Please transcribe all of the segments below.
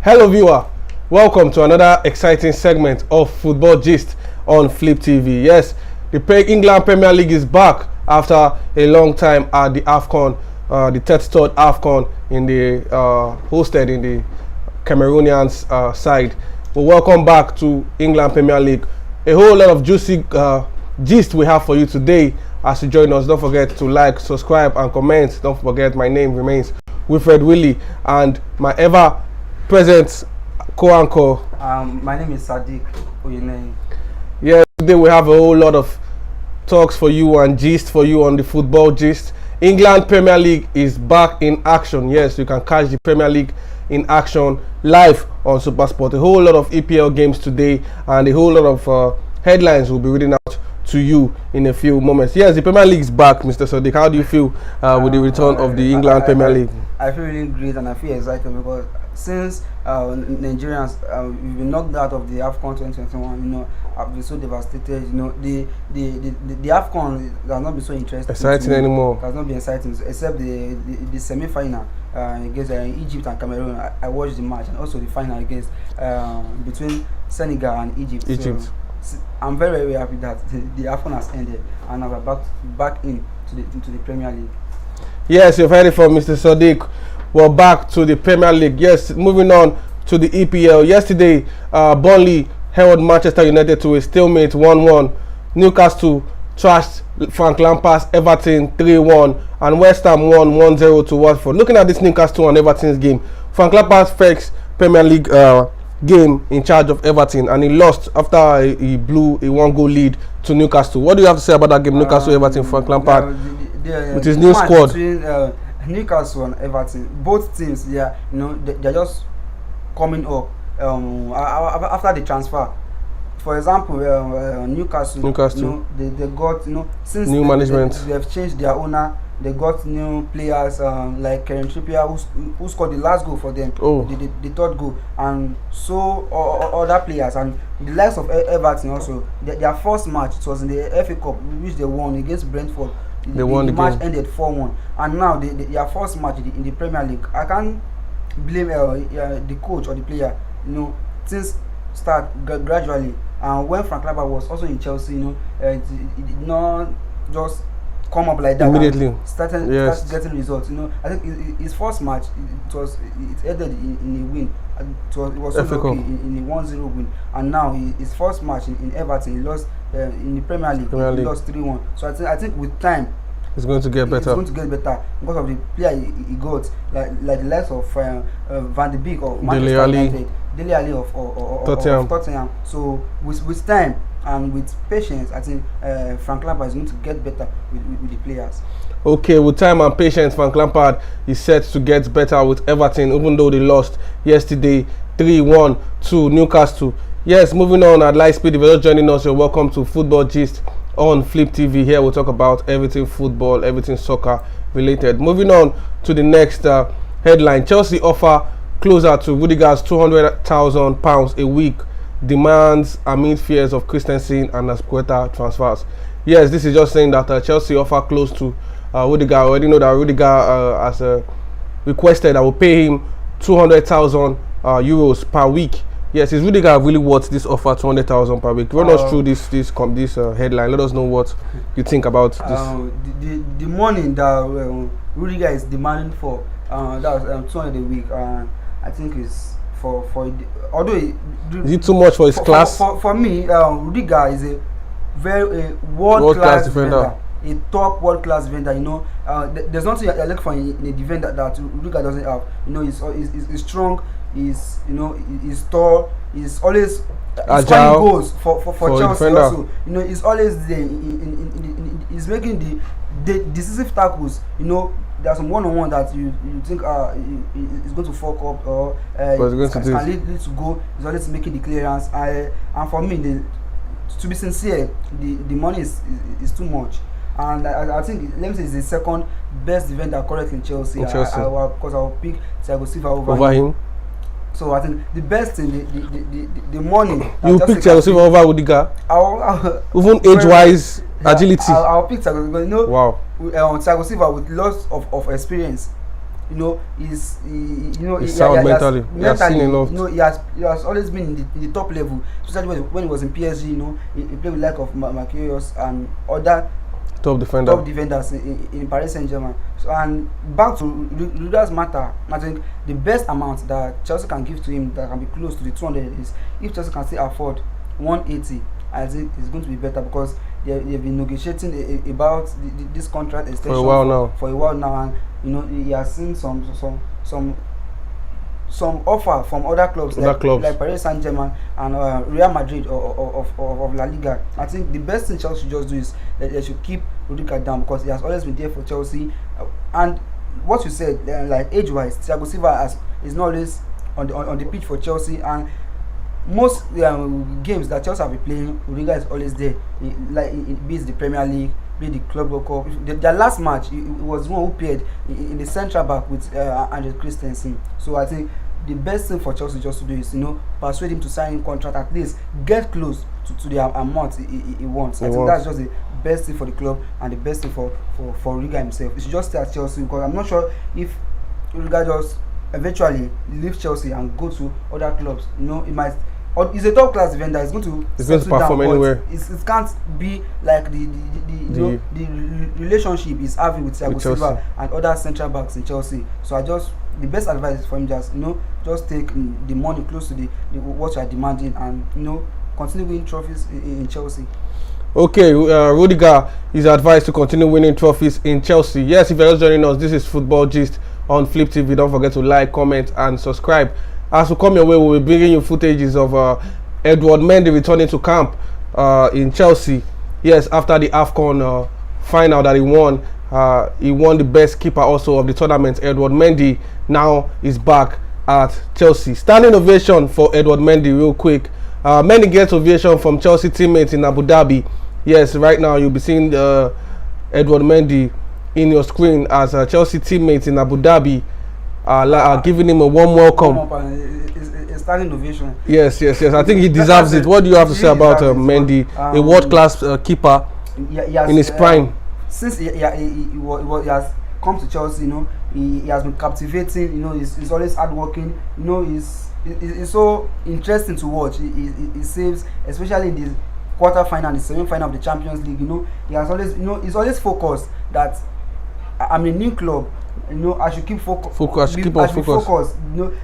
Hello viewer, welcome to another exciting segment of Football Gist on Flip TV. Yes, the England Premier League is back after a long time at the AFCON, the 33rd AFCON in the hosted in the Cameroonians side. Well, welcome back to England Premier League. A whole lot of juicy gist we have for you today. As you join us, don't forget to like, subscribe and comment. Don't forget my name remains Wilfred Willie and my ever present co-anchor. My name is Sadiq Oyene. Yeah, today we have a whole lot of talks for you and gist for you on the Football Gist. England Premier League is back in action. Yes, you can catch the Premier League in action live on SuperSport. A whole lot of EPL games today and a whole lot of headlines we'll be reading out to you in a few moments. Yes, the Premier League is back, Mr. Sadiq. How do you feel with the return of the England Premier League? I feel really great and I feel excited because since Nigerians we've been knocked out of the AFCON 2021, you know, I've been so devastated. You know, the AFCON has not been so interesting. Exciting anymore. It has not been exciting except the semi-final against Egypt and Cameroon. I watched the match, and also the final against between Senegal and Egypt. So I'm very, very happy that the AFCON has ended and now we're back into the Premier League. Yes, you've heard it from Mr. Sadiq. We're back to the Premier League. Yes, moving on to the EPL. Yesterday, Burnley held Manchester United to a stalemate 1-1. Newcastle trashed Frank Lampard's Everton 3-1, and West Ham won 1-0 to Watford. Looking at this Newcastle and Everton's game, Frank Lampard's first Premier League game in charge of Everton, and he lost after he blew a 1-goal lead to Newcastle. What do you have to say about that game, Newcastle Everton? Frank Lampard with his new squad between Newcastle and Everton, both teams, you know, they're just coming up after the transfer. For example, Newcastle, you know, they got, you know, since new management, they have changed their owner. They got new players like Karen Trippier, who scored the last goal for them, the third goal, and so other players, and the likes of Everton also. Their first match, it was in the FA Cup, which they won against Brentford. They won the match game. Ended 4-1, and now their first match in the Premier League. I can't blame the coach or the player. You know, things start gradually, and when Frank Lampard was also in Chelsea, you know, it did not just come up like that immediately. Started getting results. You know, I think his first match it ended in a win. It was so lucky in a 1-0 win, and now his first match in Everton, he lost in the Premier League. He lost 3-1. So I think with time it's going to get better. It's going to get better because of the player he got, like the likes of Van de Beek of Manchester United, Dele Alli of Tottenham. So with time and with patience, I think Frank Lampard is going to get better with the players. Okay, with time and patience, Frank Lampard is set to get better with Everton, even though they lost yesterday 3-1 to Newcastle. Yes, moving on at light speed. If you're just joining us, you're welcome to Football Gist on Flip TV. Here we'll talk about everything football, everything soccer related. Moving on to the next headline. Chelsea offer closer to Rudiger's £200,000 a week demands amid fears of Christensen and Azpilicueta transfers. Yes, this is just saying that Chelsea offer close to Rudiger. I already know that Rudiger has requested I will pay him 200,000 euros per week. Yes, is Rudiger really worth this offer, 200,000 per week? Run us through this headline. Let us know what you think about this. The money that Rudiger is demanding for, that's 200 a week. I think is for although is it too much for his class? For me, Rudiger is a very world-class defender. A top world-class defender. You know, there's nothing I look for in a defender that Rudiger doesn't have. You know, he's strong. He's, you know, he's tall. He's always scoring goals for Chelsea also. You know, he's always there. He's making the decisive tackles. You know, there's some one-on-one that you think is going to fuck up or can lead to go. He's always making the clearance. And for me, to be sincere, the money is too much. And I think, let me say, he's the second best defender currently in Chelsea. Because I will pick Thiago Silva over him. So I think the best thing, the money. You pick Thiago Silva over Rudiger? Even age-wise, agility. I'll pick Thiago Silva. You know, wow. Thiago Silva with lots of experience. he's sound mentally. He has seen enough. He has always been in the top level, especially when he was in PSG. He played with like of Marquinhos and other top defenders in Paris Saint-Germain. So, and back to Rudiger's matter, I think the best amount that Chelsea can give to him that can be close to the 200 is if Chelsea can still afford 180. I think it's going to be better because they've been negotiating about this contract extension for a while now, and he has seen some offer from other clubs like Paris Saint-Germain and Real Madrid of La Liga. I think the best thing Chelsea should just do is that they should keep Rudiger down because he has always been there for Chelsea. And what you said, like age-wise, Thiago Silva is not always on the pitch for Chelsea, and most games that Chelsea have been playing, Rudiger is always there. Be it the Premier League, be it the Club World Cup. Their last match, it was one who played in the central back with Andre Christensen. So I think the best thing for Chelsea just to do is persuade him to sign a contract, at least get close to the amount he wants. I think that's just the best thing for the club and the best thing for Rudiger himself. He should just stay at Chelsea because I'm not sure if Rudiger just eventually leave Chelsea and go to other clubs. It might. He's a top class defender. He's going to perform anywhere. It can't be like the relationship he's having with Thiago Silva and other central backs in Chelsea. So the best advice is for him just take the money close to what you are demanding and continue winning trophies in Chelsea. Okay, Rudiger is advised to continue winning trophies in Chelsea. Yes, if you're just joining us, this is Football Gist on Flip TV. Don't forget to like, comment, and subscribe. As we come your way, we'll be bringing you footages of Edouard Mendy returning to camp in Chelsea. Yes, after the AFCON final that he won the best keeper also of the tournament. Edouard Mendy now is back at Chelsea. Standing ovation for Edouard Mendy real quick. Mendy gets ovation from Chelsea teammates in Abu Dhabi. Yes, right now you'll be seeing Edouard Mendy in your screen as Chelsea teammates in Abu Dhabi. Giving him a warm welcome. A standing ovation. Yes. I think he deserves it. What do you have to say about Mendy, a world-class keeper in his prime? Since he has come to Chelsea, he has been captivating. He's always hardworking. It's so interesting to watch. He saves, especially in the quarter-final, the semi-final of the Champions League. He has always, he's always focused that I'm a new club. I should keep focused.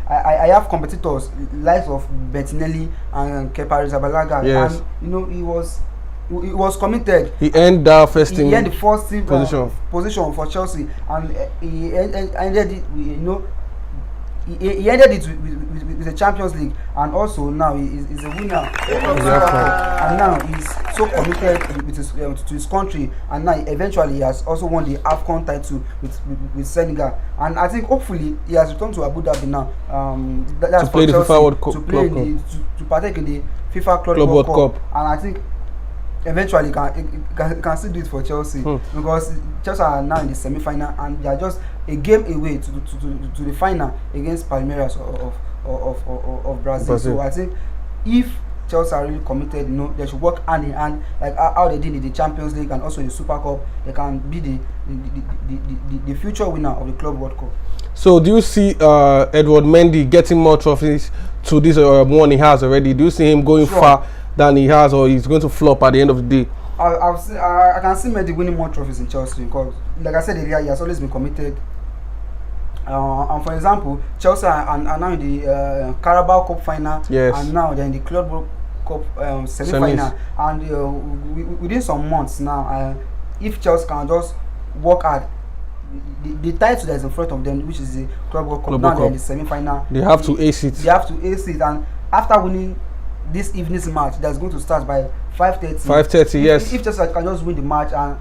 I have competitors likes of Bettinelli and Kepa Arrizabalaga. Yes. And he was committed. He earned the first team position for Chelsea, and he ended it. He ended it with the Champions League, and also now he's a winner. And now he's so committed with to his country, and now eventually he has also won the AFCON title with Senegal. And I think hopefully he has returned to Abu Dhabi now. That's to play the FIFA World Cup, to partake in the FIFA Club World Cup. And I think eventually can still do it for Chelsea because Chelsea are now in the semi-final and they are just a game away to the final against Palmeiras of Brazil. So I think if Chelsea are really committed, they should work hand in hand like how they did in the Champions League and also in the Super Cup. They can be the future winner of the Club World Cup. So do you see Edouard Mendy getting more trophies to this one he has already? Do you see him going far than he has, or he's going to flop at the end of the day? I can see Mendy winning more trophies in Chelsea because, like I said earlier, he has always been committed. And for example, Chelsea are now in the Carabao Cup final, and now they're in the Club World Cup semi-final. And within some months now, if Chelsea can just work hard, the title that is in front of them, which is the Club World Cup, now they're in the semi-final. They have to ace it. And after winning this evening's match that's going to start by 5:30. 5:30, yes. If Chelsea can just win the match and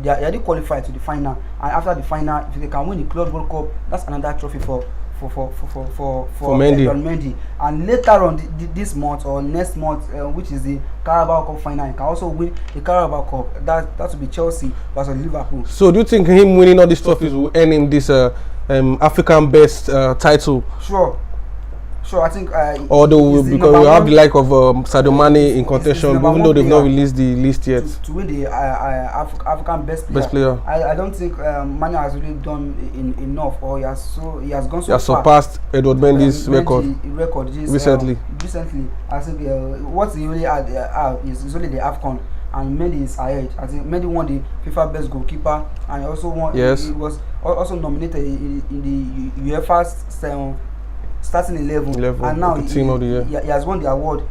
they are already qualified to the final, and after the final, if they can win the Club World Cup, that's another trophy for Mendy. And later on this month or next month, which is the Carabao Cup final, he can also win the Carabao Cup. That will be Chelsea versus Liverpool. So do you think him winning all these trophies will earn him this African best title? Sure. Sure, I think. Although because we have the like of Sadio Mane in contention, even though they've not released the list yet. To win the African best player. I don't think Mane has really done enough, or he has gone so far. He has surpassed Edouard Mendy's record recently. Recently, I think what he really had is only the AFCON, and Mendy is ahead. I think Mendy won the FIFA best goalkeeper, and he also won. Yes. He was also nominated in the UEFA's starting 11, and now team of the year. He has won the award.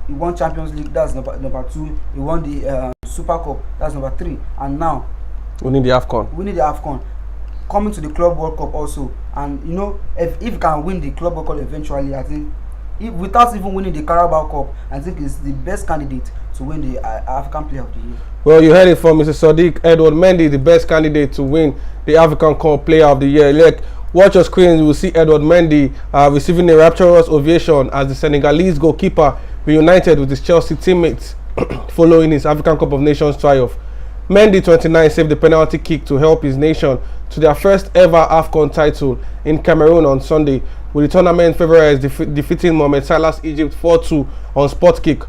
He won Champions League, that's number 2. He won the Super Cup, that's number 3, and now winning the AFCON. Coming to the Club World Cup also, and you know, if he can win the Club World Cup eventually, I think without even winning the Carabao Cup, I think he's the best candidate to win the African Player of the Year. Well, you heard it from Mr. Sadiq. Edouard Mendy, the best candidate to win the African Cup Player of the Year. Like, watch your screen, you will see Edouard Mendy receiving a rapturous ovation as the Senegalese goalkeeper reunited with his Chelsea teammates following his African Cup of Nations triumph. Mendy, 29, saved the penalty kick to help his nation to their first ever AFCON title in Cameroon on Sunday, with the tournament favourites defeating Mohamed Salah's Egypt 4-2 on spot kick.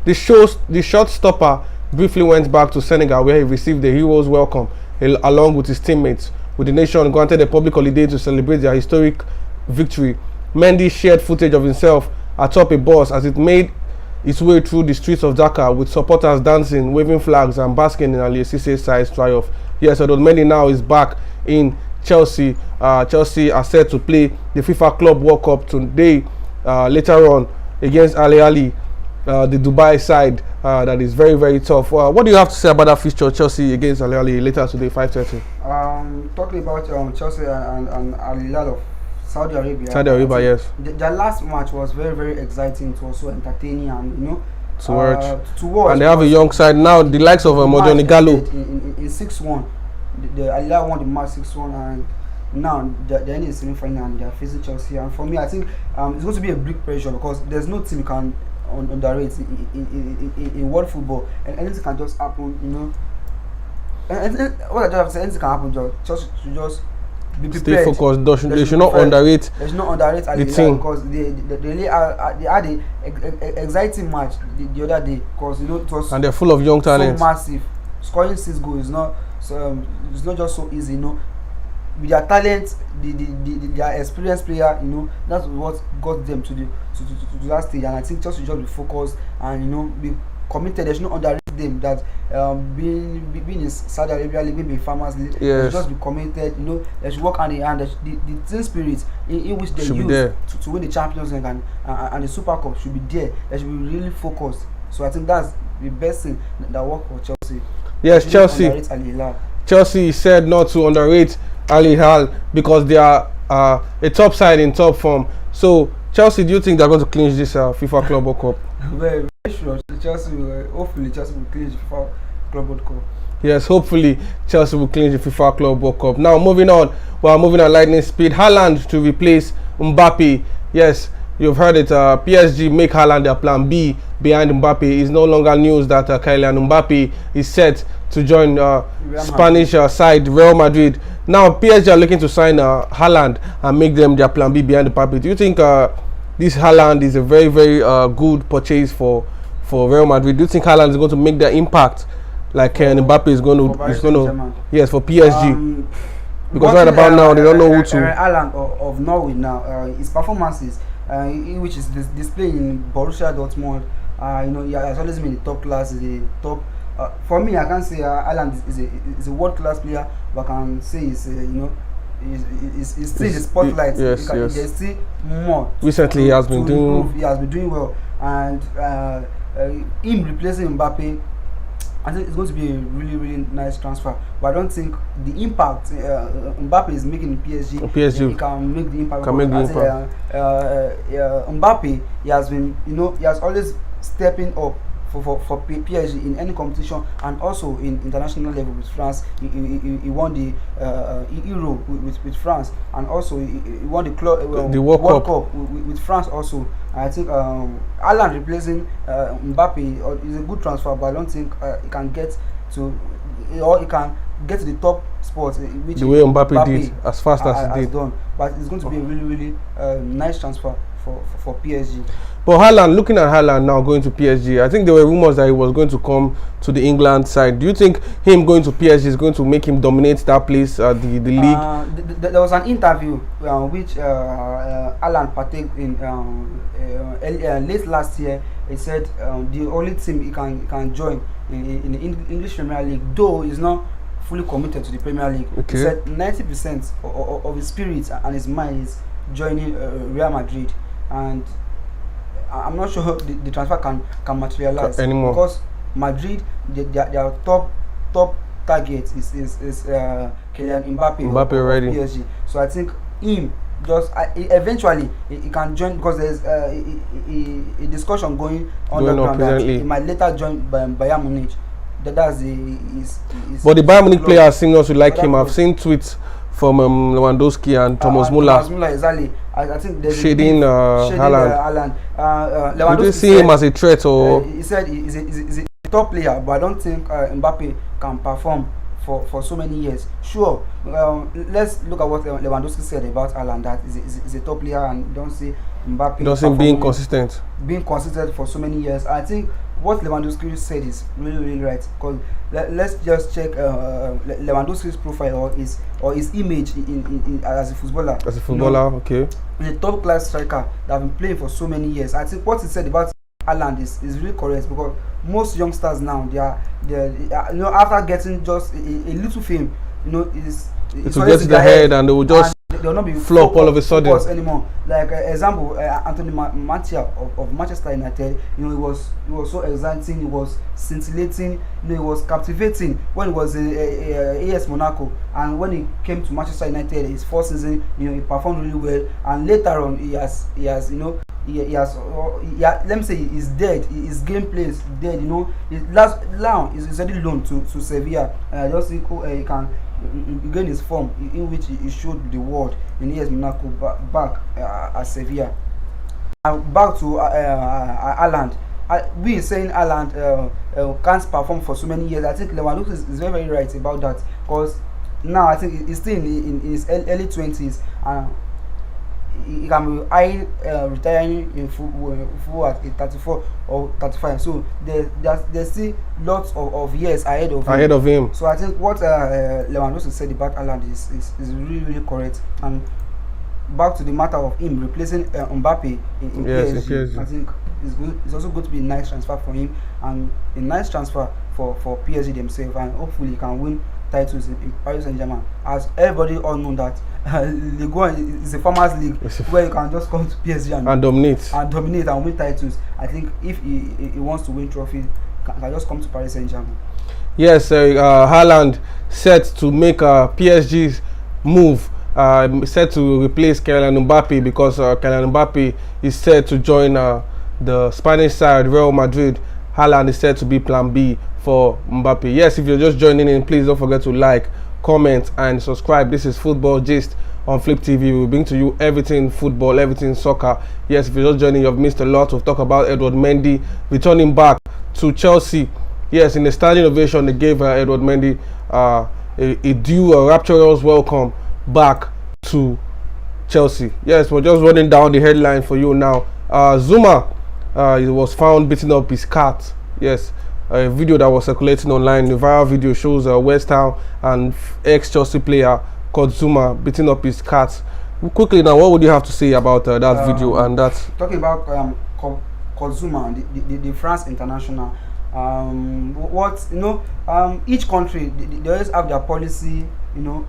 The shot stopper briefly went back to Senegal, where he received the hero's welcome along with his teammates, with the nation granted a public holiday to celebrate their historic victory. Mendy shared footage of himself atop a bus as it made its way through the streets of Dakar, with supporters dancing, waving flags and basking in Ali Cisse's size triumph. Yes, Edouard Mendy now is back in Chelsea. Chelsea are set to play the FIFA Club World Cup today, later on against Al Ahly, the Dubai side. That is very, very tough. What do you have to say about that fixture, Chelsea against Al Ahly, later today, 5:30? Talking about Chelsea and Al Hilal of Saudi Arabia. Yes. Their last match was very, very exciting. It was so entertaining, and you know, to watch. And they have a young side now. The likes of Modioni Gallo in 6-1. The Al Hilal won the match 6-1, and now they're in the semi-final and they're facing Chelsea. And for me, I think it's going to be a big pressure, because there's no team you can underrate in world football, and anything can just happen, you know. And what I just have to say, anything can happen. Chelsea should just be prepared. Stay focused. They should not underrate. They should not underrate the team, because they had an exciting match the other day, because you know it was, and they're full of young talent. So massive. Scoring 6 goals is not it's not just so easy, you know. With their talent, their experienced player, you know, that's what got them to that stage. And I think Chelsea should just be focused and, you know, be committed. They should not underrate them. That being in Saudi Arabia, living in Farmers League, they should just be committed. You know, they should work hand in hand. The team spirit in which they use to win the Champions League and the Super Cup should be there. They should be really focused. So I think that's the best thing that worked for Chelsea. Yes, Chelsea said not to underrate Al Hilal because they are a top side in top form. So Chelsea, do you think they're going to clinch this FIFA Club World Cup? Very, very sure. Hopefully Chelsea will clinch the FIFA Club World Cup. Yes, hopefully Chelsea will clinch the FIFA Club World Cup. Now moving on, we're moving at lightning speed. Haaland to replace Mbappe. Yes, you've heard it. PSG make Haaland their plan B behind Mbappe. It's no longer news that Kylian Mbappe is set to join Spanish side Real Madrid. Now PSG are looking to sign Haaland and make them their plan B behind Mbappe. Do you think this Haaland is a very, very good purchase for Real Madrid? Do you think Haaland is going to make their impact like Mbappe is going to? Yes, for PSG. Because right about now they don't know who to. Haaland of Norway now, his performances, which is displayed in Borussia Dortmund. You know, he has always been the top class. The top. For me, I can't say Haaland is a world class player, but I can say he's you know, he's still in the spotlight. Yes. There's still more. Recently, he has been doing well, and him replacing Mbappe, I think it's going to be a really, really nice transfer. But I don't think the impact Mbappe is making in PSG, he can make the impact. Mbappe, he has been, you know, he has always stepping up for PSG in any competition, and also in international level with France. He won the Euro with France, and also he won the World Cup with France also. I think Haaland replacing Mbappe is a good transfer, but I don't think he can get to, or he can get to the top spot, which the way Mbappe did as fast as he did. But it's going to be a really, really nice transfer for PSG. But Haaland, looking at Haaland now going to PSG, I think there were rumors that he was going to come to the England side. Do you think him going to PSG is going to make him dominate that place, the league? There was an interview which Haaland partook in late last year. He said the only team he can join in the English Premier League, though he's not fully committed to the Premier League. Okay. He said 90% of his spirit and his mind is joining Real Madrid, and I'm not sure the transfer can materialize anymore, because Madrid, their top target is Kylian Mbappe already. PSG. So I think him eventually he can join, because there's a discussion going on the ground that he might later join Bayern Munich. That's but the Bayern Munich players seem not to like him. I've seen tweets from Lewandowski and Thomas Muller. Thomas Muller, exactly. I think there's shading Haaland. Lewandowski, do you see him as a threat, or he said he's a top player, but I don't think Mbappe can perform for so many years. Sure, let's look at what Lewandowski said about Haaland, that is a top player, and don't see Mbappe doesn't being consistent for so many years. I think what Lewandowski said is really right, because let's just check Lewandowski's profile or his image in as a footballer. Okay. He's a top class striker that have been playing for so many years. I think what he said about Haaland is really correct, because most youngsters now they are after getting just a little fame, it's to get to the head, and they will just they'll not be flop all of a sudden anymore. Like example, Anthony Martial of Manchester United. He was so exciting. He was scintillating. He was captivating when he was in AS Monaco, and when he came to Manchester United, his first season, he performed really well. And later on, he has let me say he's dead. His gameplay is dead. Now he's already loaned to Sevilla, and I just think he can regain his form in which he showed the world in AS Monaco back at Sevilla. Back to Haaland. We saying Haaland can't perform for so many years. I think Lewandowski is very right about that, because now I think he's still in his early 20s, and he can be retiring in full at 34 or 35. So there's still lots of years ahead of him. So I think what Lewandowski said about Haaland is really correct. And back to the matter of him replacing Mbappe in PSG, I think it's also going to be a nice transfer for him, and a nice transfer for PSG themselves, and hopefully he can win titles in Paris Saint-Germain. As everybody all know that Ligue 1 is a farmers league where you can just come to PSG and dominate and win titles. I think if he wants to win trophies, can just come to Paris Saint-Germain. Yes, Haaland set to make PSG's move, set to replace Kylian Mbappe, because Kylian Mbappe is set to join the Spanish side, Real Madrid. Haaland is said to be plan B for Mbappe. Yes, if you're just joining in, please don't forget to like, comment and subscribe. This is Football Gist on Flip TV. We bring to you everything football, everything soccer. Yes, if you're just joining, you've missed a lot. We've talked about Edouard Mendy returning back to Chelsea. Yes, in the standing ovation, they gave Edouard Mendy a rapturous welcome back to Chelsea. Yes, we're just running down the headline for you now. Zuma he was found beating up his cat. Yes, a video that was circulating online, the viral video shows West Ham and ex-Chelsea player called Zuma beating up his cat. Quickly now, what would you have to say about that video and that? Talking about Zuma, the France international. Each country they always have their policy, and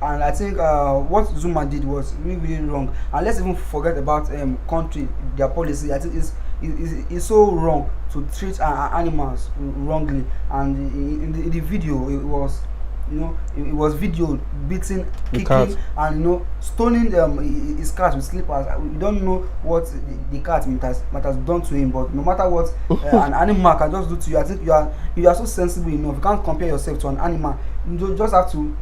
I think what Zuma did was really wrong. And let's even forget about country, their policy. I think it's so wrong to treat animals wrongly. And in the video, it was video beating, kicking, and stoning his cat with slippers. We don't know what the cat might has done to him, but no matter what an animal can just do to you, I think you are so sensible enough. You can't compare yourself to an animal. You just have to.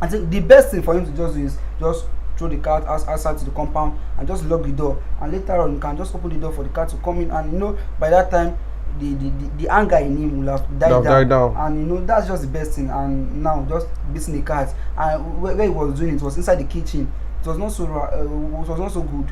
I think the best thing for him to just do is just throw the cat outside to the compound and just lock the door, and later on you can just open the door for the cat to come in, and by that time the anger in him will have died down. And that's just the best thing. And now just beating the cat, and where he was doing it was inside the kitchen. It was not so good.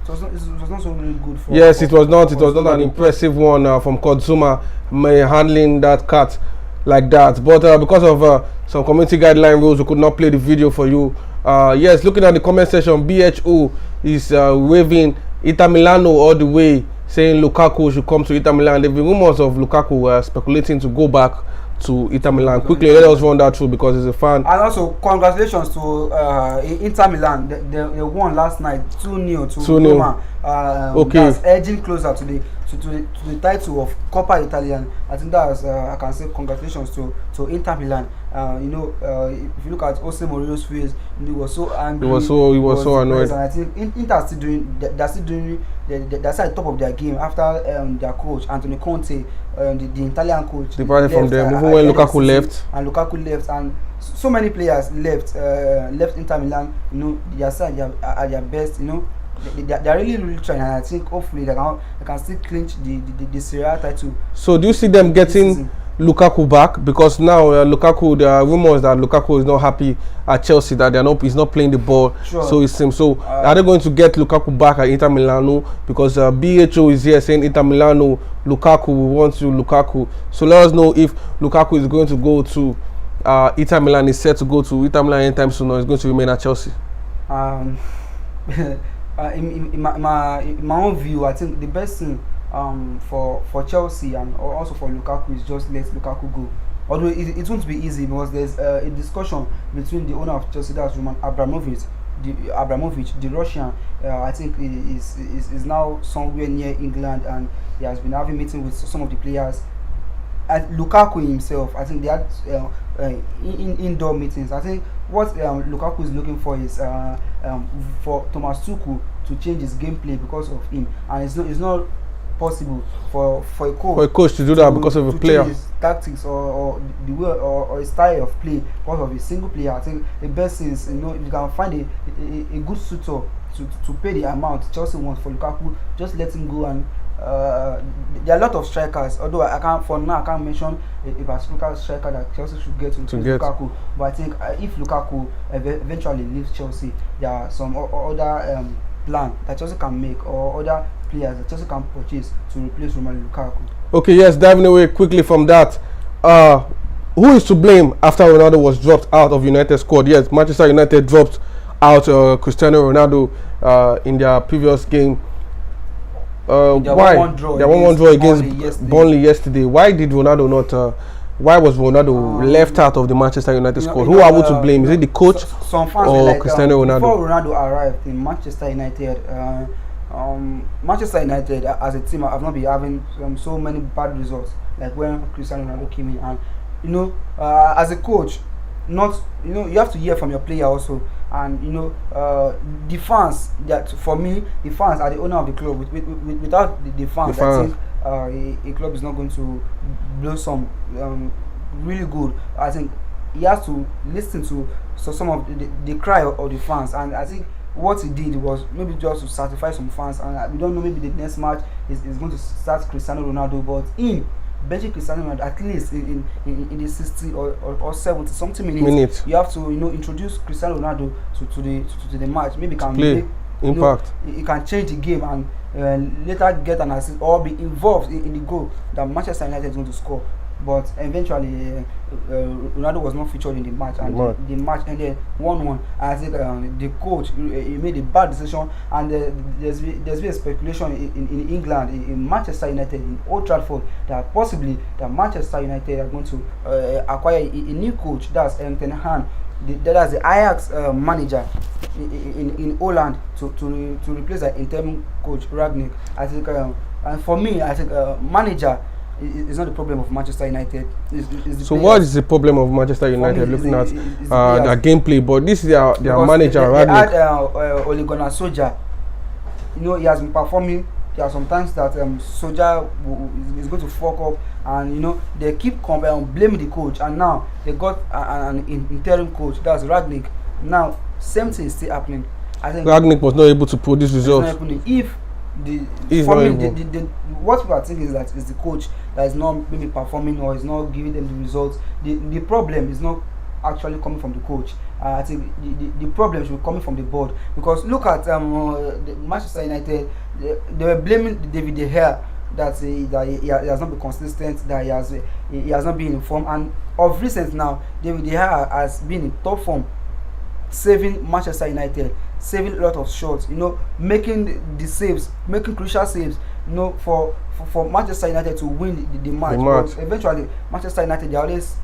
It was not so really good for. Yes, it was not. It was not an impressive one from Kodzuma handling that cut like that. But because of some community guideline rules, we could not play the video for you. Yes, looking at the comment section, BHO is waving Inter Milano all the way, saying Lukaku should come to Inter Milan. There have been rumors of Lukaku speculating to go back to Inter Milan. Quickly, let us run that through because he's a fan. And also, congratulations to Inter Milan. They won last night 2-0 to Roma. Okay. That's edging closer to the title of Coppa Italian. I think that's I can say congratulations to Inter Milan. If you look at Jose Mourinho's face, he was so angry. He was so annoyed. And I think Inter are still doing. They're still doing. They're at the top of their game after their coach Antonio Conte, the Italian coach. Departed from them even when Lukaku left. And Lukaku left, and so many players left Inter Milan. They are at their best. They are really trying, and I think hopefully they can still clinch the Serie A title. So do you see them getting Lukaku back? Because now Lukaku, there are rumors that Lukaku is not happy at Chelsea, that he's not playing the ball. Sure. So it seems. So are they going to get Lukaku back at Inter Milano? Because BHO is here saying Inter Milano, Lukaku, we want you, Lukaku. So let us know if Lukaku is going to go to Inter Milan. Is set to go to Inter Milan anytime soon, or is going to remain at Chelsea? In my own view, I think the best thing for Chelsea and also for Lukaku is just let Lukaku go. Although it won't be easy because there's a discussion between the owner of Chelsea, that's Roman Abramovich, the Russian. I think is now somewhere near England, and he has been having meetings with some of the players. Lukaku himself, I think they had indoor meetings. I think what Lukaku is looking for is for Thomas Tuchel to change his gameplay because of him, and it's not possible for a coach to do that because of a player. Change his tactics or the way or his style of play because of a single player. I think the best thing is if you can find a good suitor to pay the amount Chelsea wants for Lukaku, just let him go. And there are a lot of strikers, although I can't mention a particular striker that Chelsea should get to Lukaku. But I think if Lukaku eventually leaves Chelsea, there are some other plan that Chelsea can make, or other players that Chelsea can purchase to replace Romelu Lukaku. Okay, yes, diving away quickly from that. Who is to blame after Ronaldo was dropped out of United squad? Yes, Manchester United dropped out Cristiano Ronaldo in their previous game. Why? They won one draw against Burnley yesterday. Why did Ronaldo not? Why was Ronaldo left out of the Manchester United squad? Who are we to blame? Is it the coach or Cristiano Ronaldo? Before Ronaldo arrived in Manchester United, Manchester United as a team have not been having so many bad results like when Cristiano Ronaldo came in. And as a coach, you have to hear from your player also. And the fans, that for me, the fans are the owner of the club. Without the fans, I think a club is not going to blossom really good. I think he has to listen to some of the cry of the fans, and I think what he did was maybe just to satisfy some fans. And we don't know, maybe the next match is going to start Cristiano Ronaldo, but benching Cristiano Ronaldo at least in the 60 or 70 something minutes, you have to introduce Cristiano Ronaldo to the match. Maybe can make impact. He can change the game and later get an assist or be involved in the goal that Manchester United is going to score. But eventually, Ronaldo was not featured in the match, and the match ended 1-1. I think the coach he made a bad decision, and there's been a speculation in England, in Manchester United, in Old Trafford, that possibly that Manchester United are going to acquire a new coach. That's Ten Hag. That's the Ajax manager in Holland to replace the interim coach Rangnick. I think, and for me, I think manager. It's not the problem of Manchester United. It's so what is the problem of Manchester United looking at their gameplay? But this is their manager, They had Ole Gunnar Solskjaer. He has been performing. There are some times that Solskjaer is going to fuck up, and they keep blaming the coach. And now they got an interim coach. That's Rangnick. Now same thing is still happening. I think Rangnick was not able to produce results. If what people are thinking is that it's the coach that is not maybe performing or is not giving them the results. The problem is not actually coming from the coach. I think the problem should be coming from the board, because look at the Manchester United. They were blaming David De Gea that he has not been consistent, that he has not been in form, and of recent now, David De Gea has been in top form, saving Manchester United, saving a lot of shots, making the saves, making crucial saves, for Manchester United to win the match. But eventually, Manchester United, they are always,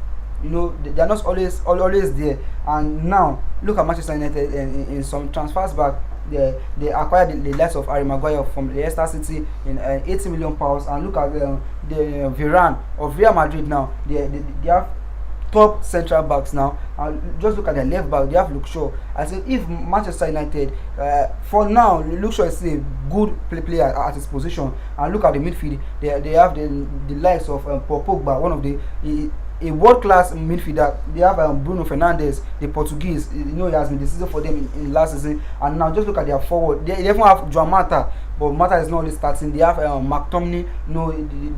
they are not always there. And now look at Manchester United in some transfers back. They acquired the likes of Harry Maguire from Leicester City in £80 million, and look at the Varane of Real Madrid now. They have top central backs now, and just look at their left back. They have Luke Shaw. I think if Manchester United, for now, Luke Shaw is still a good player at his position, and look at the midfield. They have the likes of Paul Pogba, one of a world-class midfielder. They have Bruno Fernandes, the Portuguese. He has been decisive for them in last season. And now just look at their forward. They even have Joan Mata, but Mata is not always starting. They have McTominay,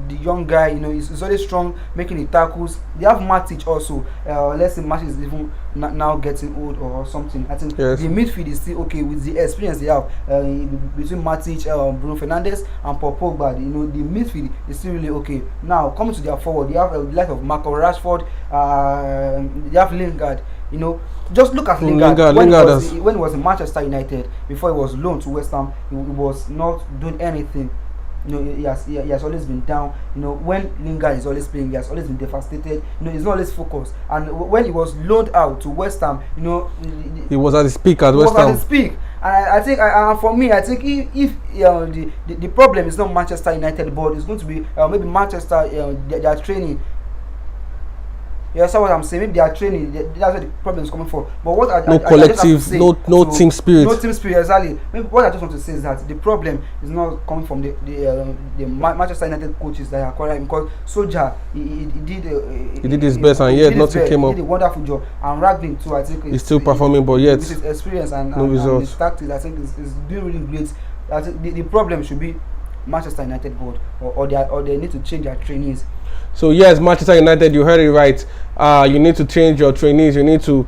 the young guy. He's always strong, making the tackles. They have Matic also. Let's say Matic is even now getting old or something. I think the midfield is still okay with the experience they have between Matic, Bruno Fernandes, and Paul Pogba. The midfield is still really okay. Now coming to their forward, they have the likes of Marco Rashford. They have Lingard. Just look at Lingard. When he was in Manchester United, before he was loaned to West Ham, he was not doing anything. He has always been down. When Lingard is always playing, he has always been devastated. He's not always focused. And when he was loaned out to West Ham, he was at his peak at West Ham. And I think, for me, I think if the problem is not Manchester United, but it's going to be maybe Manchester, their training. You understand what I'm saying? Maybe they are training. That's where the problem is coming from. But what collective, no team spirit. No team spirit, exactly. Maybe what I just want to say is that the problem is not coming from the Manchester United coaches that are acquiring, because Solskjaer he did his best, and yet nothing came up. He did a wonderful job, and Ragnick too. I think he's still performing, but yet with his experience and his tactics, I think is doing really great. I think the problem should be Manchester United board, or they need to change their trainees. So yes, Manchester United, you heard it right. You need to change your trainees. You need to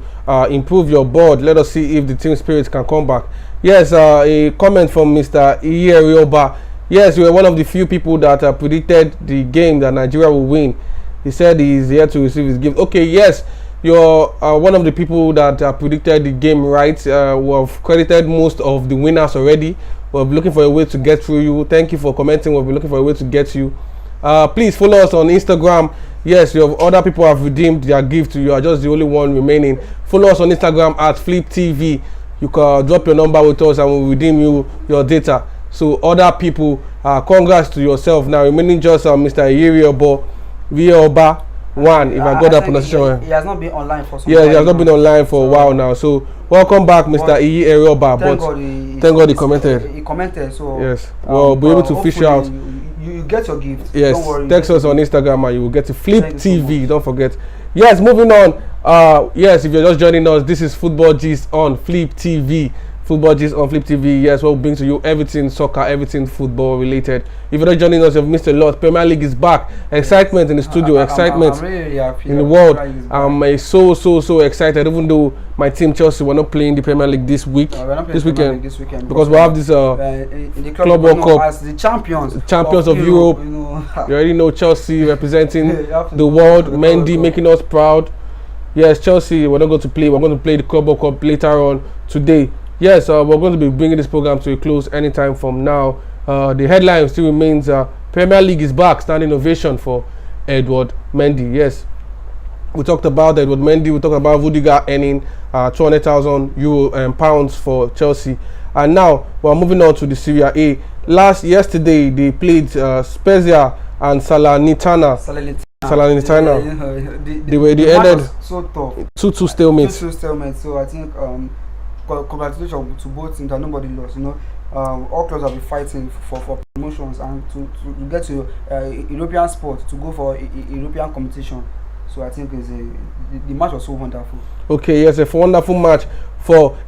improve your board. Let us see if the team spirit can come back. Yes, a comment from Mr. Iyerioba. Yes, you were one of the few people that predicted the game that Nigeria will win. He said he is here to receive his gift. Okay, yes, you're one of the people that predicted the game right. We have credited most of the winners already. We're looking for a way to get through you. Thank you for commenting. We'll be looking for a way to get you. Please follow us on Instagram. Yes, you have other people have redeemed their gift. You are just the only one remaining. Follow us on Instagram at Flip TV. You can drop your number with us and we'll redeem you your data. So other people, congrats to yourself. Now remaining just Mr. Iyerioba 1, if I got that pronunciation. He has not been online for some time. Yeah, he has not been online for a while now. So welcome back, Mr. Iyerioba. Thank God he commented. He commented, so yes, we'll be able to fish you out. You get your gift. Yes, don't worry. Text us on Instagram and you will get to Flip TV. Don't forget. Yes, moving on. Yes, if you're just joining us, this is Football Gist on Flip TV. Football Gist on Flip TV. Yes, we'll bring to you everything soccer, everything football related. If you're not joining us, you've missed a lot. Premier League is back. Excitement in the studio, excitement I'm really happy in the world. I'm so excited. Even though my team Chelsea were not playing the Premier League this week, this weekend, because we have this in the Club World Cup as the champions of Europe. You already know Chelsea representing the world. Mendy making us proud. Yes, Chelsea. We're not going to play. We're going to play the Club World Cup later on today. Yes, we're going to be bringing this program to a close anytime from now. The headline still remains Premier League is back, standing ovation for Edouard Mendy. Yes, we talked about Edouard Mendy. We talked about Rudiger earning €200,000 pounds for Chelsea. And now we're moving on to the Serie A. Yesterday they played Spezia and Salernitana. They ended so tough. 2-2 stalemate. 2-2 stalemate. So I think congratulations to both teams that nobody lost. All clubs will be fighting for promotions and to get to European sport, to go for European competition. So I think the match was so wonderful. Okay, yes, a wonderful match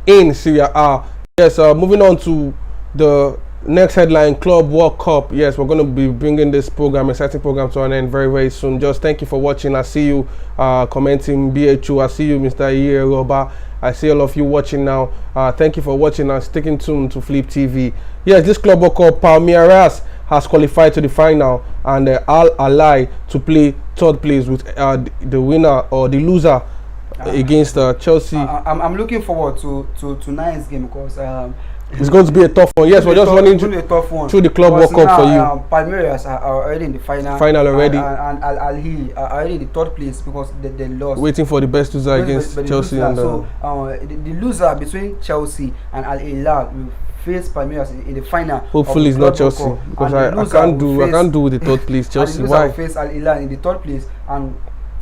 in Serie A. Yes, moving on to the Next headline, Club World Cup. Yes, we're going to be bringing this program, exciting program, to an end very, very soon. Just thank you for watching. I see you commenting BHU. I see you, Mr. Roba. I see all of you watching now. Thank you for watching and sticking tuned to Flip TV. Yes, this Club World Cup, Palmeiras has qualified to the final, and Al Ahly to play third place with the winner or the loser against Chelsea. I'm looking forward to tonight's game because it's going to be a tough one. Yes, we're just running through the Club World Cup for you. Palmeiras are already in the final already, and Al Ahly are already in the third place because they lost. Waiting for the best loser against Chelsea. So the loser between Chelsea and Al Ahly will face Palmeiras in the final. Hopefully it's not Chelsea, because I can't do with the third place Chelsea. And the loser will face Al Ahly in the third place, and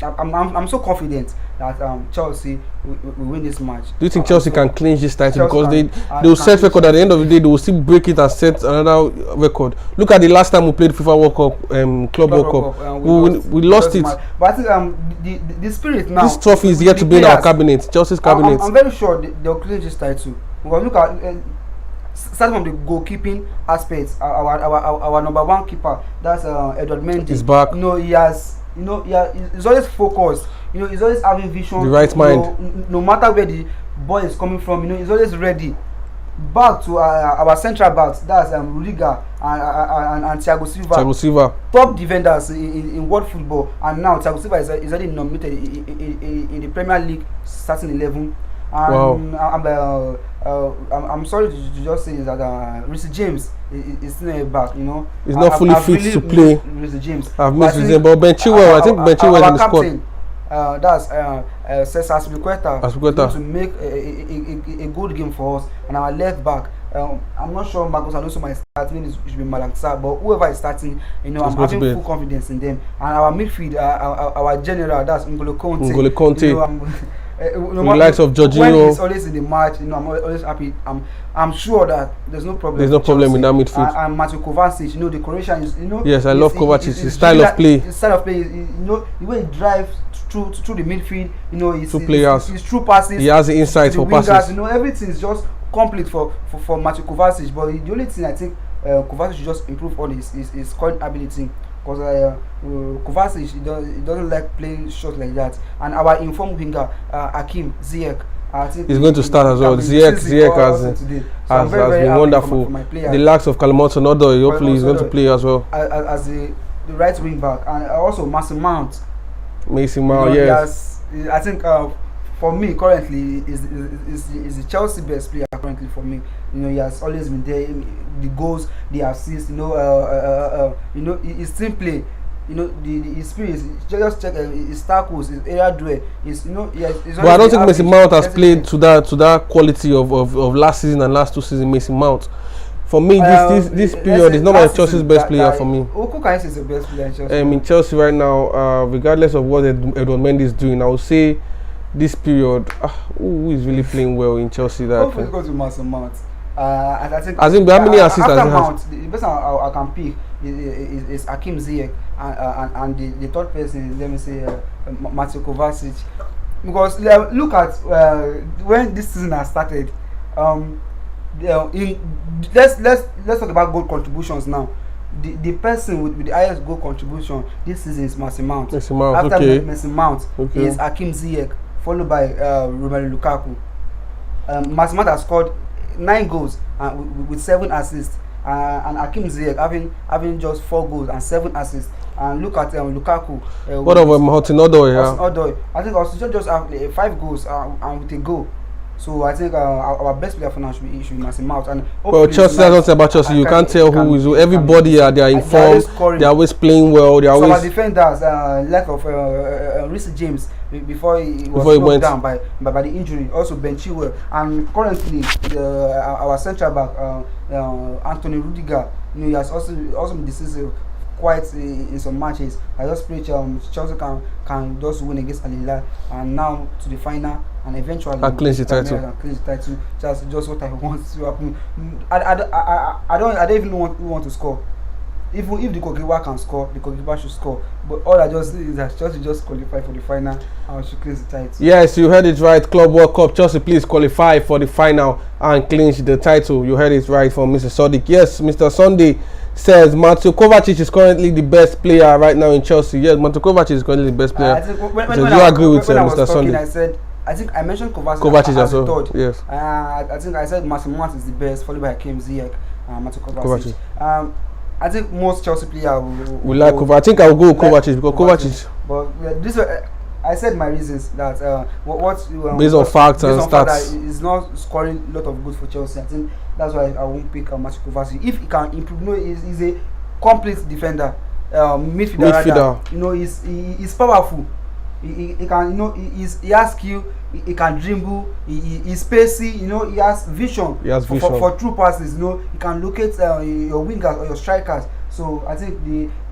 I'm so confident that Chelsea will win this match. Do you think Chelsea can clinch this title? Because they will set record at the end of the day. They will still break it and set another record. Look at the last time we played FIFA World Cup, Club World Cup. We lost it. But I think the spirit now. This trophy is yet to be in our cabinet, Chelsea's cabinet. I'm very sure they'll clinch this title. Because look at starting from the goalkeeping aspects, our number one keeper, that's Edouard Mendy. He's back. He's always focused. He's always having vision. The right mind. No matter where the ball is coming from, he's always ready. Back to our central backs, that's Rudiger and Thiago Silva. Top defenders in world football, and now Thiago Silva is already nominated in the Premier League starting 11. And wow. I'm sorry to just say that Reece James is still back. He's not fully fit to play. Reece James. I've missed him, but Ben Chilwell, I think Ben Chilwell is in the squad. That's Cesar Azpilicueta to make a good game for us. And our left back, I'm not sure Marcos Alonso might start. Maybe it should be Malangsa, but whoever is starting, I'm having full confidence in them. And our midfield, our general, that's N'Golo Conte. The likes of Jorginho. When he's always in the match, I'm always happy. I'm sure that there's no problem. There's no problem in that midfield. And Mateo Kovacic, the Croatian is, Yes, I love Kovacic. His style of play. His style of play, the way he drives through the midfield, two players. His true passes. He has the insight for passes. Everything is just complete for Mateo Kovacic. But the only thing I think Kovacic should just improve on is scoring ability. Because Kovacic he doesn't like playing shots like that. And our informed winger Hakim Ziyech, I think he's going to start as well. Ziyech has been wonderful. The lacks of Kalamoto Odoi, hopefully he's going to play as well as the right wing back. And also Mason Mount, yes. I think for me currently is the Chelsea best player currently for me. He has always been there. The goals, the assists, his team play, his spirit. Just check his tackles, his area duel. But I don't think Mason Mount has played to that quality of last season and last 2 seasons. Mason Mount, for me, this period is not my Chelsea's best player for me. Who can you say is the best player in Chelsea? In Chelsea right now, regardless of what Edouard Mendy is doing, I would say this period, who is really playing well in Chelsea? Hopefully, go to Mason Mount. I think. How many assists after Mount, the best I can pick is Hakim Ziyech, and the third person, let me say, Mateo Kovacic. Because look at when this season has started. Let's talk about goal contributions now. The person with the highest goal contribution this season is Mason Mount. After Mason Mount is Hakim Ziyech, followed by Romelu Lukaku. Mason Mount has scored 9 goals with 7 assists, and Hakim Ziyech having just 4 goals and 7 assists. And look at Lukaku. What about Martin Odoi? I think also just have 5 goals and with a goal. So I think our best player for now should be Mason Mount. And well, Chelsea, that's one thing about Chelsea. You can't tell who is who. Everybody they are in form. They are always playing well. They are always. Our defenders lack of Reece James before he was knocked down by the injury. Also Ben Chilwell, and currently our central back Anthony Rudiger. He has also been decisive quite in some matches. I just pray Chelsea can just win against Al Ahly and now to the final and eventually clinch the title. Just what I want to happen. I don't even want to score. even if the goalkeeper can score, the goalkeeper should score. But all I just see is that Chelsea just qualify for the final and should clinch the title. Yes, you heard it right. Club World Cup. Chelsea, please qualify for the final and clinch the title. You heard it right from Mr. Sodiq. Yes, Mr. Sunday says Mateo Kovacic is currently the best player right now in Chelsea. Yes, Mateo Kovacic is currently the best player. I think when so I, you agree with Mr. Sunday? I think I mentioned Kovacic as also. the third. Yes. I think I said Mason Mount is the best, followed by Kim Ziyech and Mateo Kovacic. I think most Chelsea players will like Kovacic. I think I will go with Kovacic because Kovacic. But this I said my reasons that based on facts and stats, he's not scoring a lot of goals for Chelsea. I think that's why I won't pick Mateo Kovacic. If he can improve, he's a complete defender, midfielder. You know, he's powerful. He can, you know, he has skill. He can dribble. He's spacey. You know, he has vision. For true passes. You know, he can locate your wingers or your strikers. So I think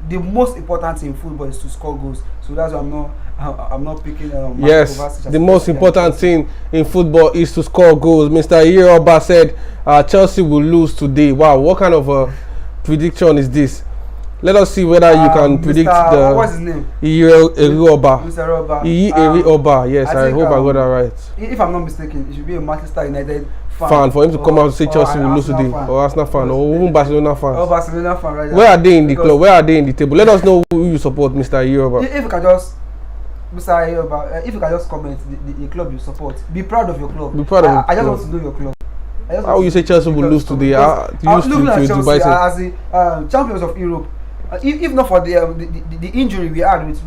the most important thing in football is to score goals. So that's why I'm not picking. Yes, the most important thing in football is to score goals. Mr. Edouard said Chelsea will lose today. Wow, what kind of a prediction is this? Let us see whether you can predict the. What's his name? Edouard. Mr. Edouard. Yes, I hope I got that right. If I'm not mistaken, it should be a Manchester United fan for him to come out and say Chelsea will lose today, or Arsenal fan, or even Barcelona fans. Or Barcelona fan, right? Where are they in the club? Where are they in the table? Let us know who you support, Mr. Edouard. If you can just, Mr. Edouard, if you can just comment the club you support, be proud of your club. Be proud of your club. I just want to know your club. How will you say Chelsea will lose today? Looking at Chelsea as the champions of Europe. If not for the injury we had with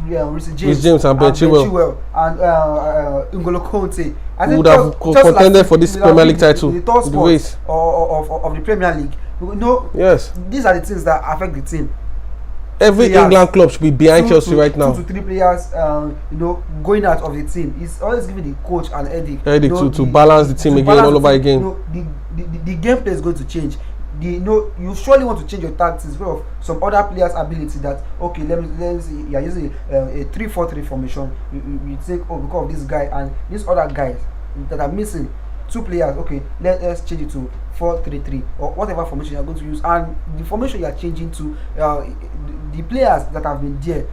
James and Ben Chilwell and N'Golo Kante, I think would have contended for this Premier League title. The third spot of the Premier League. You know, yes, these are the things that affect the team. Every England club should be behind Chelsea right now. 2 to 3 players, you know, going out of the team. It's always giving the coach an headache. You know, to balance the team again, all over again. You know, the gameplay is going to change. You surely want to change your tactics because of some other players' ability that, okay, let me see, you're using a 3-4-3 formation. You think, oh, because of this guy and these other guys that are missing 2 players, okay, let's change it to 4-3-3 or whatever formation you're going to use. And the formation you're changing to, the players that have been there,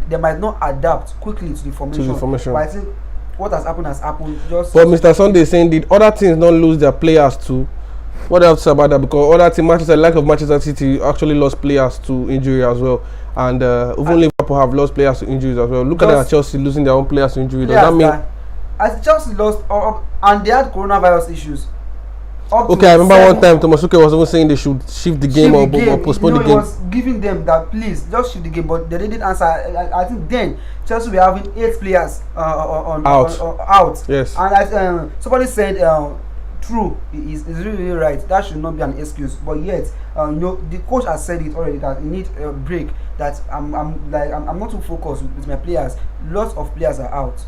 they might not adapt quickly to the formation. But I think what has happened has happened. But Mr. Sunday is saying, did other teams not lose their players too? What else about that? Because other team, Manchester City actually lost players to injury as well, and even Liverpool have lost players to injuries as well. Look at Chelsea losing their own players to injury. Does that mean? As Chelsea lost, and they had coronavirus issues. Okay, I remember one time Thomas Tuchel was even saying they should shift the game or postpone the game. He was giving them that please just shift the game, but they didn't answer. I think then Chelsea were having 8 players out. Yes, and somebody said. True, is really right. That should not be an excuse. But yet, you know, the coach has said it already that he needs a break. That I'm not too focused with my players. Lots of players are out.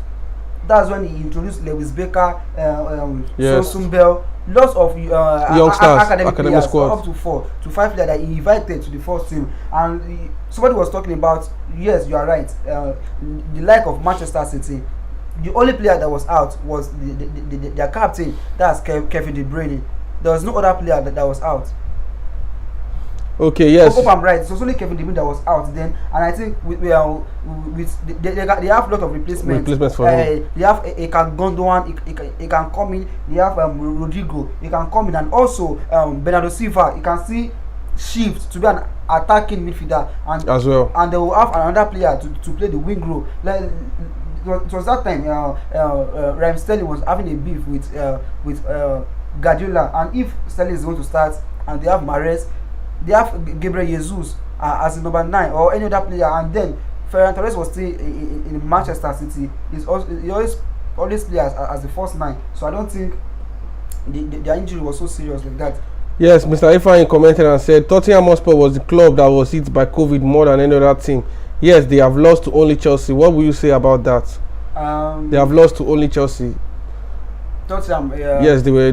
That's when he introduced Lewis Baker, Sumbel, lots of youngsters, academic players, squad. up to 4 to 5 players that he invited to the first team. And somebody was talking about, yes, you are right. The like of Manchester City. The only player that was out was their captain, that's Kevin De Bruyne. There was no other player that was out. Okay, yes. I hope I'm right. So it's only Kevin De Bruyne that was out then, and I think they have a lot of replacements for him. They have Ekan Gundogan, he can come in. They have Rodrigo, he can come in, and also Bernardo Silva. You can see shift to be an attacking midfielder, and as well. And they will have another player to play the wing role. It was that time Raheem Sterling was having a beef with Guardiola, and if Sterling is going to start and they have Mahrez, they have Gabriel Jesus as the number 9 or any other player, and then Ferran Torres was still in Manchester City. He always play as the first 9, so I don't think their injury was so serious like that. Yes, Mr. Ifeanyi commented and said Tottenham Hotspur was the club that was hit by COVID more than any other team. Yes, they have lost to only Chelsea. What will you say about that? They have lost to only Chelsea. Tottenham. Yes, they were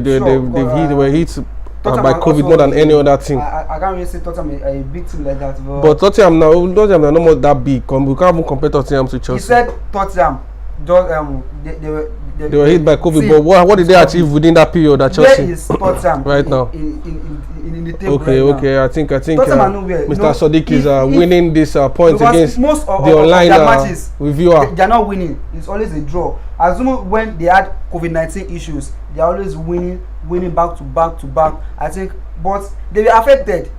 hit by COVID more than any other team. I can't really say Tottenham a big team like that. But Tottenham are not more that big. We can't even compare Tottenham to Chelsea. He said Tottenham. They were hit by COVID, but what did they achieve within that period at Chelsea? Where is Tottenham right now? In in the table. Okay. I think Mr. Sadiq is winning this point against most of the online their matches, reviewer. They are not winning. It's always a draw. Assuming when they had COVID-19 issues, they are always winning back to back. I think, but they were affected.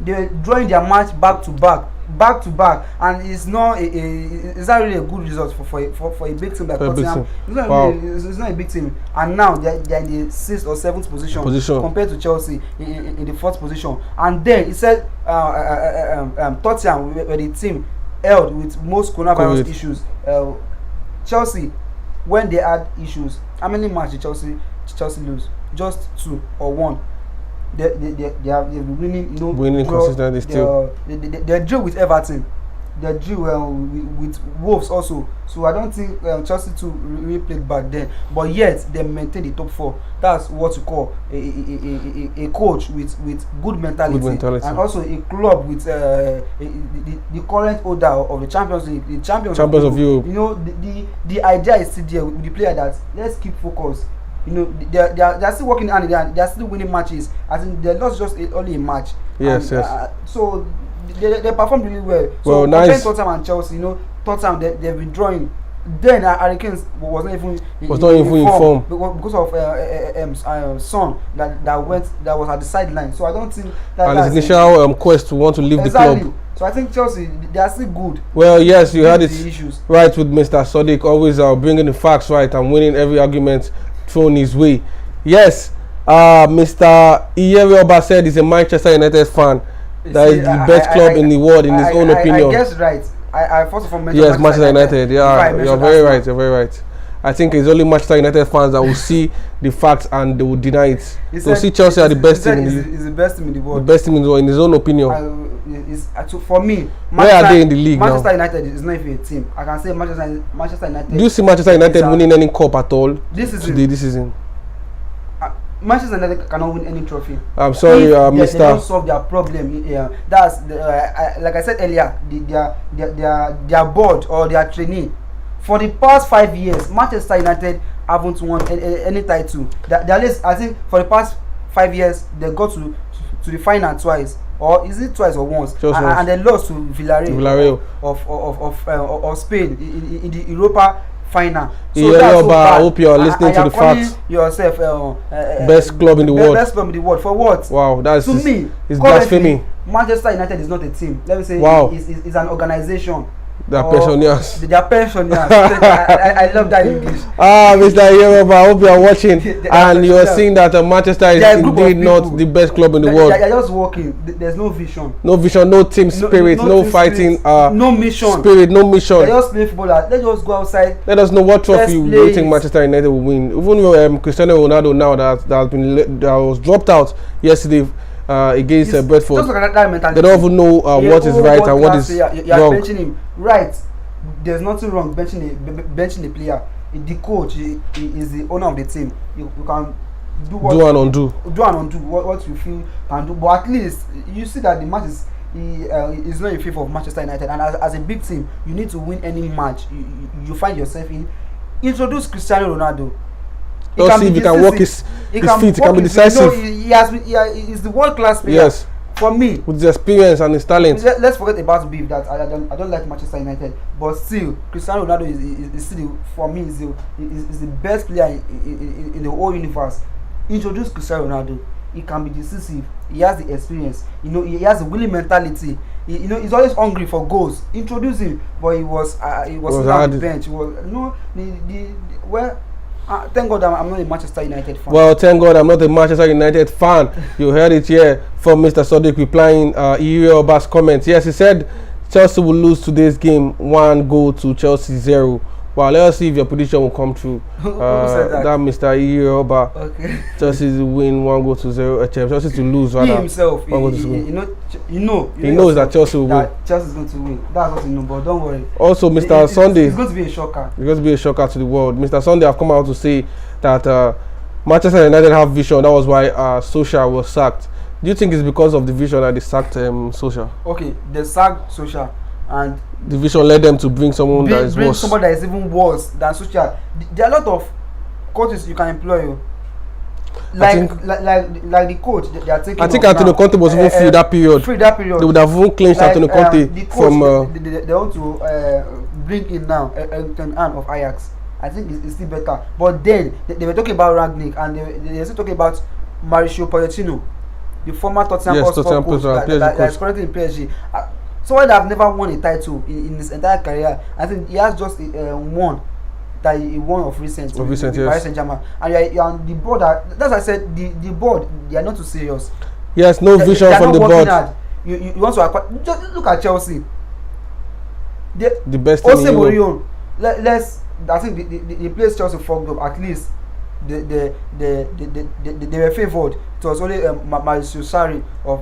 They were drawing their match back to back, and it's not it's not really a good result for a big team like Tottenham. It's not a big team, and now they're in the 6th or 7th position compared to Chelsea in the 4th position. And then it said Tottenham were the team held with most coronavirus issues. Chelsea, when they had issues, how many matches Chelsea lose? Just 2 or 1. They've been winning, winning consistently still. They drew with Everton. They drew with Wolves also. So I don't think Chelsea too really played bad then. But yet they maintained the top 4. That's what you call a coach with good mentality, and also a club with the current holder of the Champions League, the champions of Europe. The idea is still there with the player that let's keep focused. They're still working hand in hand. They're still winning matches. I think they lost just only a match. Yes. So they performed really well. So nice. Tottenham and Chelsea, Tottenham they've been drawing. Then Harry Kane was not even in form because of Son that was at the sideline. So I don't think that his initial quest to want to leave the club. So I think Chelsea, they are still good. Well, yes, you had it issues right with Mr. Sadiq, always bringing the facts right and winning every argument thrown his way. Yes, Mr. Edouard said he's a Manchester United fan. That is the best club in the world, in his own opinion. I guess right. I first of all mentioned Manchester United. Yeah, you're very right. I think it's only Manchester United fans that will see the facts and they will deny it. They'll see Chelsea are the best team. It's the best team in the world. The best team in the world, in his own opinion. For me, where are they in the league Manchester now? United is not even a team. I can say Manchester United. Do you see Manchester United winning any cup at all this season? Manchester United cannot win any trophy. I'm sorry, Mr. They don't solve their problem. That's like I said earlier. Their board or their trainee. For the past 5 years, Manchester United haven't won any title. I think for the past 5 years, they got to the final twice, or is it twice or once? And they lost to Villarreal of Spain in the Europa final. So that's I hope you are listening to the facts. Yourself, best club in the world. Best club in the world for what? Wow, that's to me. It's blasphemy. Manchester United is not a team. Let me say, it's an organization. They are pensioners. They are pensioners. I love that English. Mr. Edouard, I hope you are watching and you are seeing that Manchester is indeed not the best club in the world. They are just working. There's no vision. No vision, no team spirit, no fighting. No mission. Spirit, no mission. They just play football. Let's just go outside. Let us know what trophy you think Manchester United will win. Even though Cristiano Ronaldo now that was dropped out yesterday. Against Brentford, just look at that mentality. They don't even know what is right and what is wrong. You are benching him, right? There's nothing wrong benching the player. The coach is the owner of the team. You can do and undo what you feel can do. But at least you see that the match is not in favor of Manchester United. And as a big team, you need to win any match you find yourself in. Introduce Cristiano Ronaldo. Let's see if he can work his feet. He can be decisive. He's the world-class player. Yes. For me, with his experience and his talent. Let's forget about beef that I don't like Manchester United, but still Cristiano Ronaldo is still for me is the best player in the whole universe. Introduce Cristiano Ronaldo. He can be decisive. He has the experience. He has a winning mentality. He's always hungry for goals. Introduce him, but he was on the bench. Thank God I'm not a Manchester United fan. Well, thank God I'm not a Manchester United fan. You heard it here from Mr. Sadiq replying Edouard's comments. Yes, he said Chelsea will lose today's game 1-0 to Chelsea 0. Well, let us see if your prediction will come true. Who said that? That Mr. Edouard. Okay. Chelsea to win 1-0. Chelsea to lose. Rather. He himself, he knows that Chelsea will win. Chelsea is going to win. That's what he knows. But don't worry. Also, Mr. Sunday. It's going to be a shocker. It's going to be a shocker to the world. Mr. Sunday have come out to say that Manchester United have vision. That was why Solskjaer was sacked. Do you think it's because of the vision that they sacked Solskjaer? Okay, they sacked Solskjaer. And the vision led them to bring someone that is worse. Someone that is even worse than Solskjaer. There are a lot of coaches you can employ. like the coach they are taking. I think Antonio Conte was even free that period. They would have even clinched Antonio Conte the coach, from. They want to bring in now of Ajax. I think it's still better. But then they were talking about Rangnick and they were still talking about Mauricio Pochettino, the former Tottenham Hotspur coach that is currently in PSG. Someone that have never won a title in his entire career. I think he has just won. That he won of recent yes. Paris Saint-Germain, and you're on the board. That's why I said the board, they are not too serious. Yes, no vision from the board. You want to acquire. Just look at Chelsea. The best team in Europe. Let's. I think the place Chelsea fucked up. At least they were favoured. It was only Mauricio Sarri of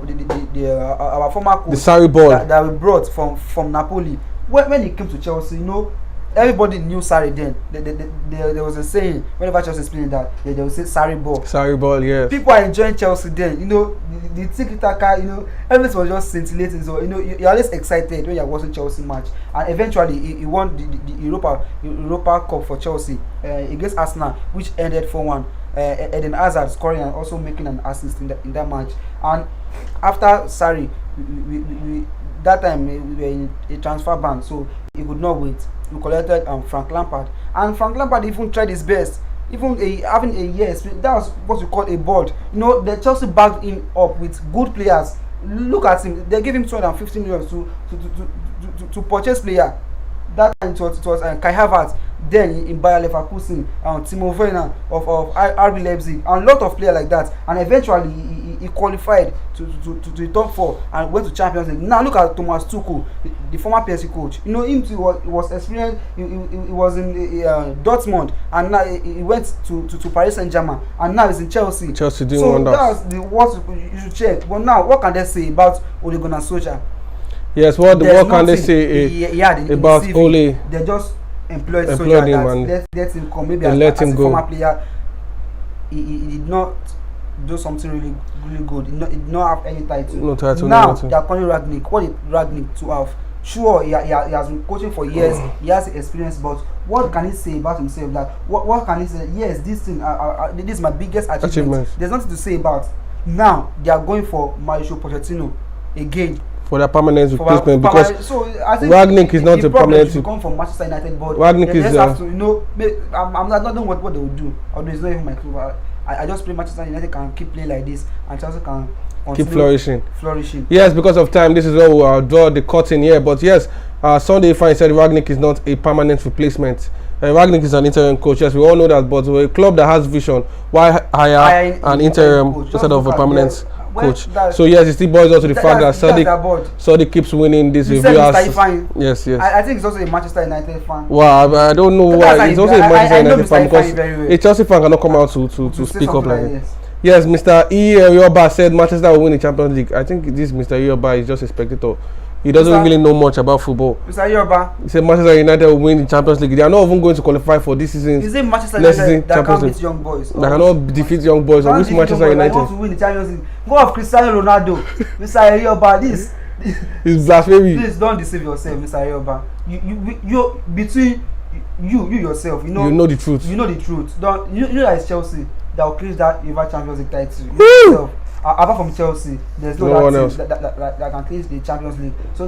our former coach. The Sarri ball that we brought from Napoli. When he came to Chelsea, you know. Everybody knew Sarri then. There was a saying whenever Chelsea is playing that they will say Sarri ball. Sarri ball, yes. People are enjoying Chelsea then. You know, the tiki-taka, you know, everything was just scintillating. So, you know, you're always excited when you're watching Chelsea match. And eventually, he won the Europa Cup for Chelsea against Arsenal, which ended 4-1. Eden Hazard scoring and also making an assist in that match. And after Sarri, we that time we were in a transfer ban, so he could not wait. We collected Frank Lampard, and Frank Lampard even tried his best, even having a year experience. That was what we call a board. You know, the Chelsea backed him up with good players. Look at him; they gave him 250 million to purchase player. That time it was Kai Havertz, then in Bayer Leverkusen, Timo Werner of RB Leipzig, and a lot of players like that. And eventually he qualified to the top 4 and went to Champions League. Now look at Thomas Tuchel, the former PSG coach. You know, him too was experienced. He was in Dortmund, and now he went to Paris Saint-Germain, and now he's in Chelsea. Chelsea doing wonders. So that's what you should check. But now, what can they say about Ole Gunnar Solskjaer? Yes, what can they say about Ole? They just employed Solskjaer and let him come. Maybe as a former player, he did not do something really good. He did not have any title. No title. Now they are calling Rangnick. What did Rangnick to have? Sure, he has been coaching for years. He has experience, but what can he say about himself? Like what can he say? Yes, this thing, this is my biggest achievement. There's nothing to say about. Now they are going for Mauricio Pochettino again. For their permanent replacement, because so I think Rangnick is not a permanent. He come from Manchester United, but Rangnick is have to, you know, I'm not knowing what they will do. Although it's not even my club. I just pray Manchester United can keep playing like this, and Chelsea can keep flourishing. Yes, because of time, this is where we'll draw the curtain here. But yes, Sunday Fine said Rangnick is not a permanent replacement. Rangnick is an interim coach. Yes, we all know that. But a club that has vision, why hire an interim instead of a permanent coach? So yes, it still boils down to the fact that Sadiq keeps winning this review. Yes. I think he's also a Manchester United fan. Well, I don't know why. He's also a Manchester United fan because a Chelsea fan cannot come out to speak up like this. Yes, Mr. Edouard said Manchester will win the Champions League. I think this Mr. Edouard is just a spectator. He doesn't really know much about football. Mr. Edouard. He said Manchester United will win the Champions League. They are not even going to qualify for this season. Is it Manchester United that can't beat young boys? They cannot defeat young boys. Or which Manchester United? They want to win the Champions League. Go of Cristiano Ronaldo. Mr. Edouard, this is blasphemy. Please don't deceive yourself, Mr. Edouard. You between you yourself, you know the truth. You know the truth. Don't you know that it's Chelsea that will clinch that UEFA Champions League title. Apart from Chelsea, there's no one else that can clinch the Champions League. So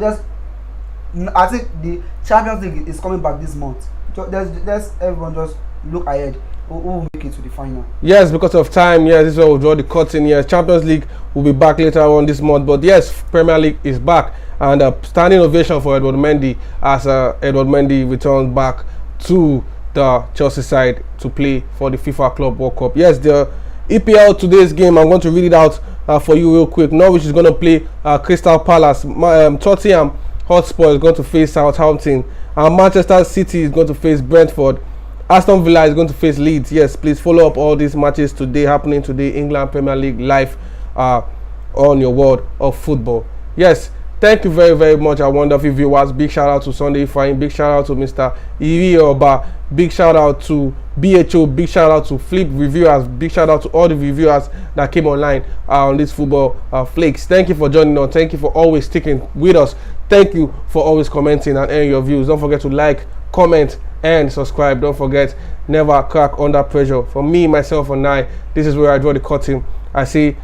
I think the Champions League is coming back this month. Let's everyone just look ahead. Who will make it to the final? Yes, because of time. Yes, this is where we'll draw the curtain. Yes, Champions League will be back later on this month. But yes, Premier League is back, and standing ovation for Edouard Mendy as Edouard Mendy returns back to the Chelsea side to play for the FIFA Club World Cup. Yes, the EPL today's game, I'm going to read it out for you real quick. Norwich is going to play Crystal Palace. Tottenham Hotspur is going to face Southampton. Manchester City is going to face Brentford. Aston Villa is going to face Leeds. Yes, please follow up all these matches today, happening today. England Premier League live on your world of football. Yes, thank you very, very much, our wonderful viewers. Big shout out to Sunday Fine. Big shout out to Mr. Edouard. Big shout out to BHO. Big shout out to Flip reviewers. Big shout out to all the reviewers that came online on this football Flakes. Thank you for joining us. Thank you for always sticking with us. Thank you for always commenting and airing your views. Don't forget to like, comment, and subscribe. Don't forget, never crack under pressure. For me, myself, and I, this is where I draw the curtain. I see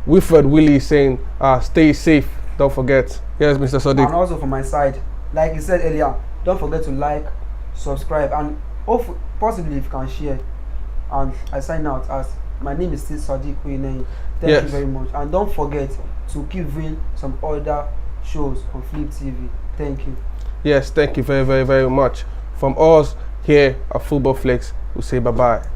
Wilfred Willie saying, stay safe. Don't forget. Yes, Mr. Sadiq. And also from my side, like you said earlier, don't forget to like, subscribe, and possibly if you can share. And I sign out as my name is still Sadiq Kuyinei. Thank you very much. And don't forget to keep viewing some other shows on Flip TV. Thank you. Yes, thank you very, very, very much. From us here at Football Flakes, we say bye-bye.